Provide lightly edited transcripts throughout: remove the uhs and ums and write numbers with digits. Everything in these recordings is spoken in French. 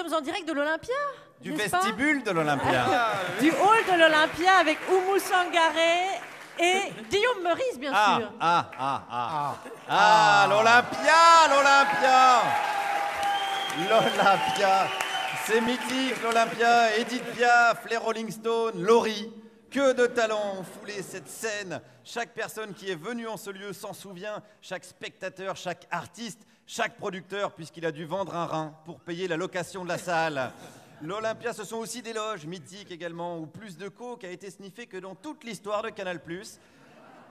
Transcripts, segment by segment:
sommes en direct de l'Olympia. Du n'est-ce pas? vestibule de l'Olympia. Du hall de l'Olympia avec Oumou Sangaré et Guillaume Meurice, bien sûr. L'Olympia. C'est mythique, l'Olympia. Edith Piaf, les Rolling Stones, Laurie. Que de talents ont foulé cette scène. Chaque personne qui est venue en ce lieu s'en souvient. Chaque spectateur, chaque artiste, chaque producteur, puisqu'il a dû vendre un rein pour payer la location de la salle. L'Olympia, ce sont aussi des loges mythiques également, où plus de coke a été sniffé que dans toute l'histoire de Canal+.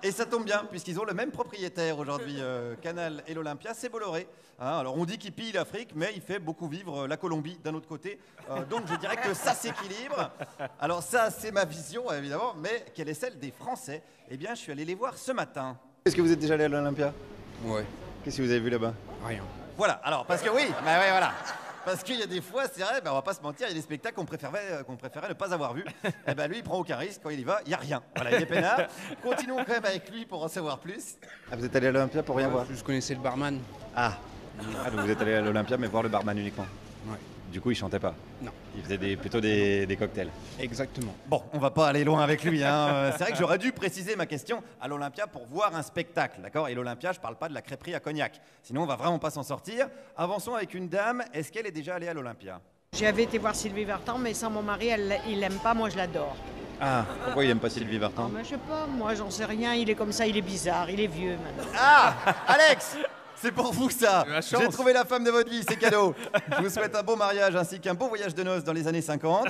Et ça tombe bien, puisqu'ils ont le même propriétaire aujourd'hui, Canal et l'Olympia, c'est Bolloré. Hein, alors on dit qu'il pille l'Afrique, mais il fait beaucoup vivre la Colombie d'un autre côté. Donc je dirais que ça s'équilibre. Alors ça, c'est ma vision, évidemment, mais quelle est celle des Français? Eh bien, je suis allé les voir ce matin. Est-ce que vous êtes déjà allé à l'Olympia? Ouais. Qu'est-ce que vous avez vu là-bas? Rien. Voilà, alors, parce que oui, bah ouais, voilà. Parce qu'il y a des fois, c'est vrai, on va pas se mentir, il y a des spectacles qu'on préférait ne pas avoir vus. Et ben lui, il prend aucun risque, quand il y va, il n'y a rien. Voilà, il est peinard. Continuons quand même avec lui pour en savoir plus. Ah, vous êtes allé à l'Olympia pour rien voir? Je connaissais le barman. Ah, donc vous êtes allé à l'Olympia, mais voir le barman uniquement? Ouais. Du coup, il chantait pas? Non. Il faisait plutôt des cocktails? Exactement. Bon, on va pas aller loin avec lui. Hein. C'est vrai que j'aurais dû préciser ma question à l'Olympia pour voir un spectacle, d'accord? Et l'Olympia, je parle pas de la crêperie à Cognac. Sinon, on va vraiment pas s'en sortir. Avançons avec une dame. Est-ce qu'elle est déjà allée à l'Olympia? J'avais été voir Sylvie Vartan, mais sans mon mari, il l'aime pas, moi je l'adore. Ah, pourquoi il aime pas Sylvie Vartan? Mais je sais pas, moi j'en sais rien, il est comme ça, il est bizarre, il est vieux maintenant. Ah, Alex, c'est pour vous ça. La chance. J'ai trouvé la femme de votre vie, c'est cadeau. Je vous souhaite un beau mariage ainsi qu'un beau voyage de noces dans les années 50.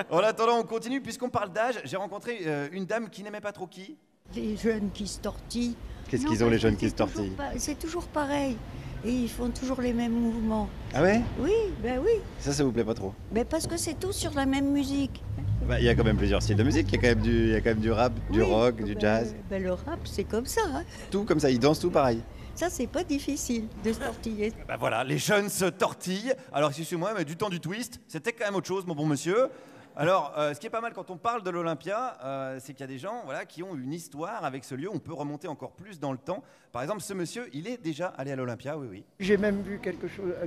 En attendant, on continue. Puisqu'on parle d'âge, j'ai rencontré une dame qui n'aimait pas trop qui? Les jeunes qui se tortillent. Qu'est-ce Non, qu'ils ont, les parce jeunes que qui se c'est toujours tortillent? C'est toujours pareil. Et ils font toujours les mêmes mouvements. Ah ouais? Oui, ben oui. Ça vous plaît pas trop? Mais parce que c'est tout sur la même musique. Bah, il y a quand même plusieurs styles de musique. Il y a quand même du rap, du Oui, rock, du ben, jazz. Ben, le rap, c'est comme ça. Hein. Tout comme ça, ils dansent tout pareil. Ça, c'est pas difficile de se tortiller. Bah voilà, les jeunes se tortillent. Alors excusez-moi, mais du temps du twist, c'était quand même autre chose, mon bon monsieur. Alors, ce qui est pas mal quand on parle de l'Olympia, c'est qu'il y a des gens voilà, qui ont une histoire avec ce lieu. On peut remonter encore plus dans le temps. Par exemple, ce monsieur, il est déjà allé à l'Olympia, oui, oui. J'ai même vu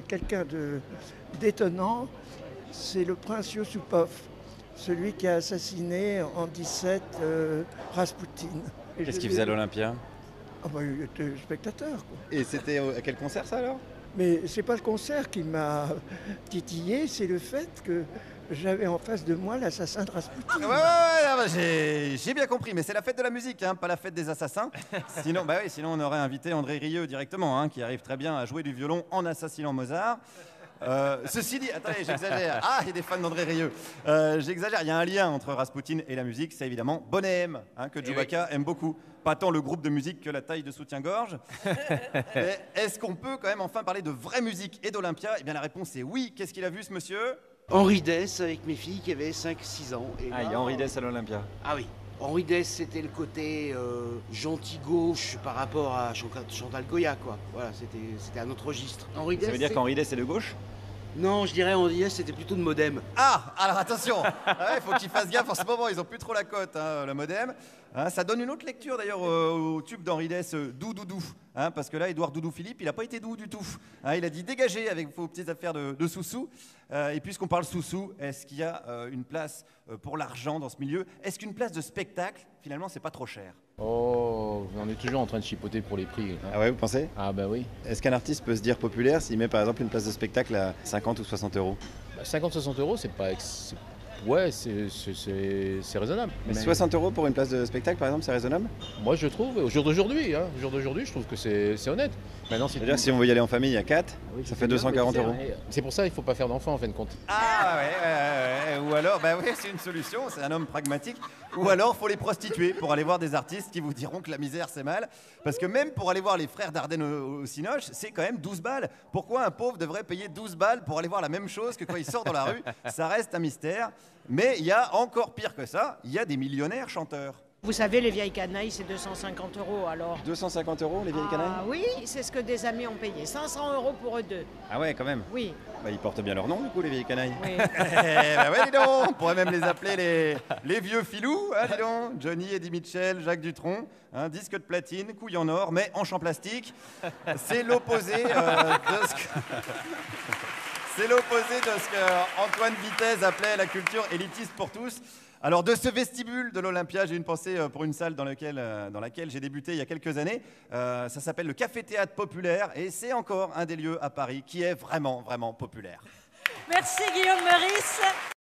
quelqu'un d'étonnant, c'est le prince Yusupov, celui qui a assassiné en 17 Raspoutine. Et Qu'est-ce je qu'il l'ai faisait à vu. l'Olympia? Ah bah, il était spectateur, quoi. Et c'était à quel concert ça alors? Mais c'est pas le concert qui m'a titillé, c'est le fait que j'avais en face de moi l'assassin de Raspoutine. J'ai bien compris, mais c'est la fête de la musique, hein, pas la fête des assassins. Sinon, bah oui, sinon on aurait invité André Rieu directement, hein, qui arrive très bien à jouer du violon en assassinant Mozart. Ceci dit, attendez, j'exagère. Ah, il y a des fans d'André Rieu. J'exagère, il y a un lien entre Raspoutine et la musique, c'est évidemment Bonnet M, hein, que Djoubaka aime beaucoup. Pas tant le groupe de musique que la taille de soutien-gorge. Mais est-ce qu'on peut quand même enfin parler de vraie musique et d'Olympia? Eh bien la réponse est oui. Qu'est-ce qu'il a vu ce monsieur? Henri Dess avec mes filles qui avaient 5-6 ans. Et Ah, il y a Henri Dess à l'Olympia. Ah oui. Henri Dess, c'était le côté gentil gauche par rapport à Chantal Goya, quoi. Voilà, c'était un autre registre. Henri Ça veut dire qu'Henri Dess est de gauche? Non, je dirais Henri Dess, c'était plutôt de Modem. Ah, alors attention, il faut qu'ils fassent gaffe en ce moment, ils ont plus trop la cote, hein, le Modem. Hein, ça donne une autre lecture d'ailleurs au tube d'Henri Dess, Doudou, hein, parce que là, Édouard Doudou Philippe, il n'a pas été doux du tout. Hein, il a dit dégagez avec vos petites affaires de sous-sous. Et puisqu'on parle sous-sous, est-ce qu'il y a une place pour l'argent dans ce milieu? Est-ce qu'une place de spectacle, finalement, c'est pas trop cher? Oh, on est toujours en train de chipoter pour les prix. Hein. Ah ouais, vous pensez? Ah bah oui. Est-ce qu'un artiste peut se dire populaire s'il met par exemple une place de spectacle à 50 ou 60 euros? Bah, 50-60 euros, c'est pas... Ouais, c'est raisonnable. Mais 60 euros pour une place de spectacle, par exemple, c'est raisonnable? Moi, je trouve, au jour d'aujourd'hui, je trouve que c'est honnête. Maintenant, C'est-à-dire si on veut y aller en famille à 4, ça fait 240 euros. C'est pour ça qu'il ne faut pas faire d'enfants, en fin de compte. Ah ouais. Ou alors, bah oui, c'est une solution, c'est un homme pragmatique. Ou alors, faut les prostituer pour aller voir des artistes qui vous diront que la misère, c'est mal. Parce que même pour aller voir les frères Dardenne au Cinoche, c'est quand même 12 balles. Pourquoi un pauvre devrait payer 12 balles pour aller voir la même chose que quand il sort dans la rue? Ça reste un mystère. Mais il y a encore pire que ça, il y a des millionnaires chanteurs. Vous savez, les vieilles canailles, c'est 250 € alors. 250 euros les vieilles canailles? Ah oui, c'est ce que des amis ont payé. 500 € pour eux deux. Ah ouais, quand même. Oui. Bah, ils portent bien leur nom, du coup, les vieilles canailles. Oui. Bah ouais, dis donc, on pourrait même les appeler les vieux filous, hein, dis donc. Johnny, Eddie Mitchell, Jacques Dutronc, hein, disque de platine, couille en or, mais hanche en plastique. C'est l'opposé de ce que... C'est l'opposé de ce qu'Antoine Vitesse appelait la culture élitiste pour tous. Alors, de ce vestibule de l'Olympia, j'ai une pensée pour une salle dans laquelle j'ai débuté il y a quelques années. Ça s'appelle le Café Théâtre Populaire et c'est encore un des lieux à Paris qui est vraiment, vraiment populaire. Merci Guillaume Meurice.